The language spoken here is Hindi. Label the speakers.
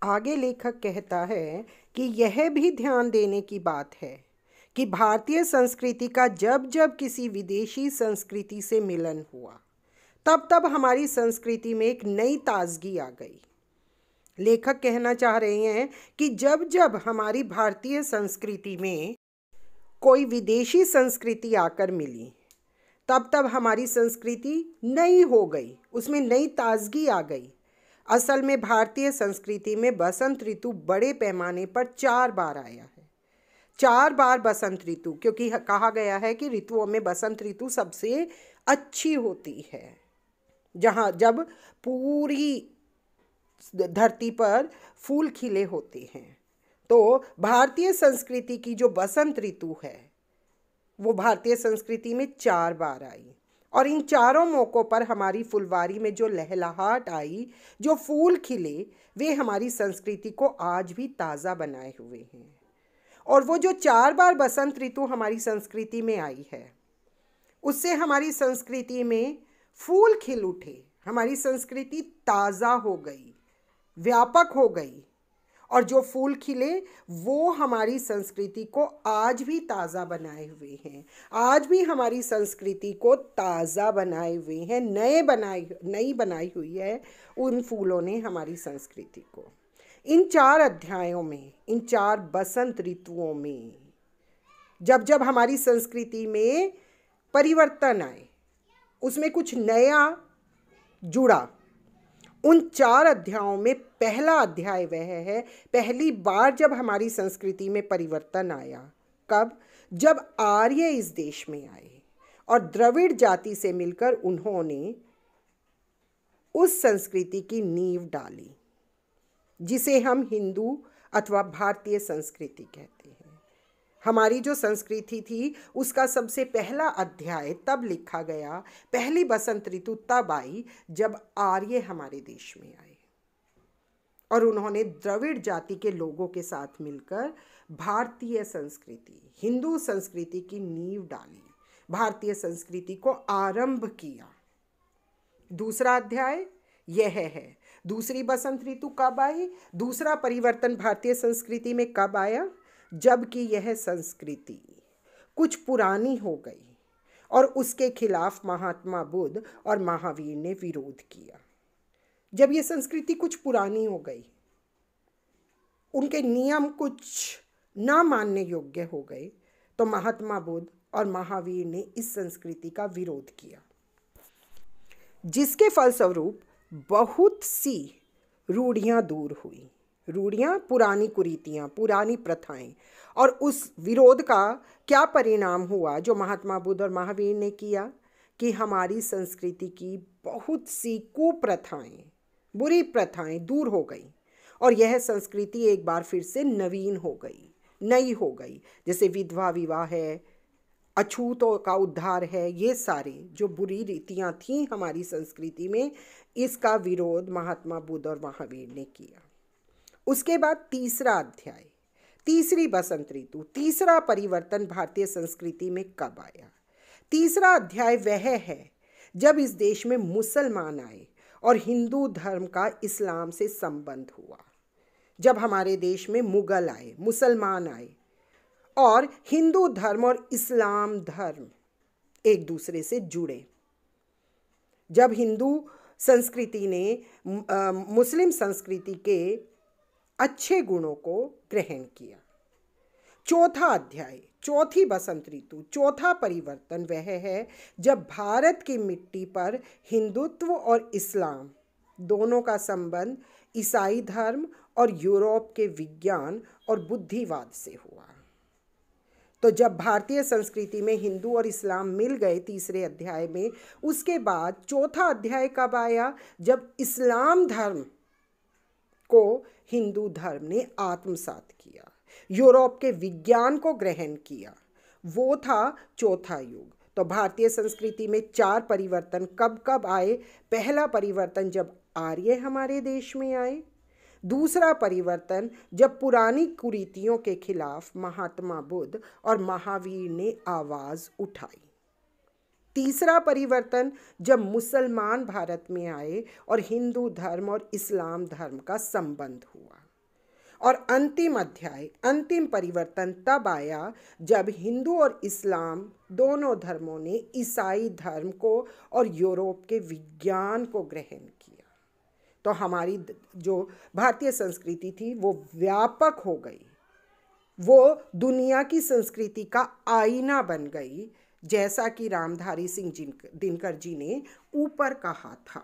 Speaker 1: आगे लेखक कहता है कि यह भी ध्यान देने की बात है कि भारतीय संस्कृति का जब जब किसी विदेशी संस्कृति से मिलन हुआ तब तब हमारी संस्कृति में एक नई ताजगी आ गई। लेखक कहना चाह रहे हैं कि जब जब हमारी भारतीय संस्कृति में कोई विदेशी संस्कृति आकर मिली तब तब हमारी संस्कृति नई हो गई, उसमें नई ताजगी आ गई। असल में भारतीय संस्कृति में बसंत ऋतु बड़े पैमाने पर 4 बार आया है। 4 बार बसंत ऋतु, क्योंकि कहा गया है कि ऋतुओं में बसंत ऋतु सबसे अच्छी होती है, जहाँ जब पूरी धरती पर फूल खिले होते हैं। तो भारतीय संस्कृति की जो बसंत ऋतु है वो भारतीय संस्कृति में 4 बार आई, और इन चारों मौक़ों पर हमारी फुलवारी में जो लहलहाट आई, जो फूल खिले, वे हमारी संस्कृति को आज भी ताज़ा बनाए हुए हैं। और वो जो 4 बार बसंत ऋतु हमारी संस्कृति में आई है, उससे हमारी संस्कृति में फूल खिल उठे, हमारी संस्कृति ताज़ा हो गई, व्यापक हो गई। और जो फूल खिले वो हमारी संस्कृति को आज भी ताज़ा बनाए हुए हैं, आज भी हमारी संस्कृति को ताज़ा बनाए हुए हैं, नई बनाई हुई है उन फूलों ने हमारी संस्कृति को। इन 4 अध्यायों में, इन 4 बसंत ऋतुओं में जब जब हमारी संस्कृति में परिवर्तन आए, उसमें कुछ नया जुड़ा, उन 4 अध्यायों में पहला अध्याय वह है, पहली बार जब हमारी संस्कृति में परिवर्तन आया। कब? जब आर्य इस देश में आए और द्रविड़ जाति से मिलकर उन्होंने उस संस्कृति की नींव डाली जिसे हम हिंदू अथवा भारतीय संस्कृति कहते हैं। हमारी जो संस्कृति थी उसका सबसे पहला अध्याय तब लिखा गया, पहली बसंत ऋतु तब आई जब आर्य हमारे देश में आए और उन्होंने द्रविड़ जाति के लोगों के साथ मिलकर भारतीय संस्कृति, हिंदू संस्कृति की नींव डाली, भारतीय संस्कृति को आरंभ किया। दूसरा अध्याय यह है। दूसरी बसंत ऋतु कब आई? दूसरा परिवर्तन भारतीय संस्कृति में कब आया? जबकि यह संस्कृति कुछ पुरानी हो गई और उसके खिलाफ महात्मा बुद्ध और महावीर ने विरोध किया। जब यह संस्कृति कुछ पुरानी हो गई, उनके नियम कुछ ना मानने योग्य हो गए, तो महात्मा बुद्ध और महावीर ने इस संस्कृति का विरोध किया, जिसके फलस्वरूप बहुत सी रूढ़ियाँ दूर हुई। रूढ़ियाँ, पुरानी कुरीतियाँ, पुरानी प्रथाएं। और उस विरोध का क्या परिणाम हुआ जो महात्मा बुद्ध और महावीर ने किया? कि हमारी संस्कृति की बहुत सी कुप्रथाएं, बुरी प्रथाएं दूर हो गई और यह संस्कृति एक बार फिर से नवीन हो गई, नई हो गई। जैसे विधवा विवाह है, अछूतों का उद्धार है, ये सारे जो बुरी रीतियाँ थीं हमारी संस्कृति में, इसका विरोध महात्मा बुद्ध और महावीर ने किया। उसके बाद तीसरा अध्याय, तीसरी बसंत ऋतु, तीसरा परिवर्तन भारतीय संस्कृति में कब आया? तीसरा अध्याय वह है जब इस देश में मुसलमान आए और हिंदू धर्म का इस्लाम से संबंध हुआ। जब हमारे देश में मुगल आए, मुसलमान आए और हिंदू धर्म और इस्लाम धर्म एक दूसरे से जुड़े। जब हिंदू संस्कृति ने मुस्लिम संस्कृति के अच्छे गुणों को ग्रहण किया। चौथा अध्याय, चौथी बसंत ऋतु, चौथा परिवर्तन वह है जब भारत की मिट्टी पर हिंदुत्व और इस्लाम दोनों का संबंध ईसाई धर्म और यूरोप के विज्ञान और बुद्धिवाद से हुआ। तो जब भारतीय संस्कृति में हिंदू और इस्लाम मिल गए तीसरे अध्याय में, उसके बाद चौथा अध्याय कब आया? जब इस्लाम धर्म को हिंदू धर्म ने आत्मसात किया, यूरोप के विज्ञान को ग्रहण किया। वो था चौथा युग। तो भारतीय संस्कृति में 4 परिवर्तन कब कब आए? पहला परिवर्तन जब आर्य हमारे देश में आए, दूसरा परिवर्तन जब पुरानी कुरीतियों के खिलाफ महात्मा बुद्ध और महावीर ने आवाज़ उठाई, तीसरा परिवर्तन जब मुसलमान भारत में आए और हिंदू धर्म और इस्लाम धर्म का संबंध हुआ। और अंतिम अध्याय, अंतिम परिवर्तन तब आया जब हिंदू और इस्लाम दोनों धर्मों ने ईसाई धर्म को और यूरोप के विज्ञान को ग्रहण किया। तो हमारी जो भारतीय संस्कृति थी वो व्यापक हो गई, वो दुनिया की संस्कृति का आईना बन गई, जैसा कि रामधारी सिंह दिनकर जी ने ऊपर कहा था।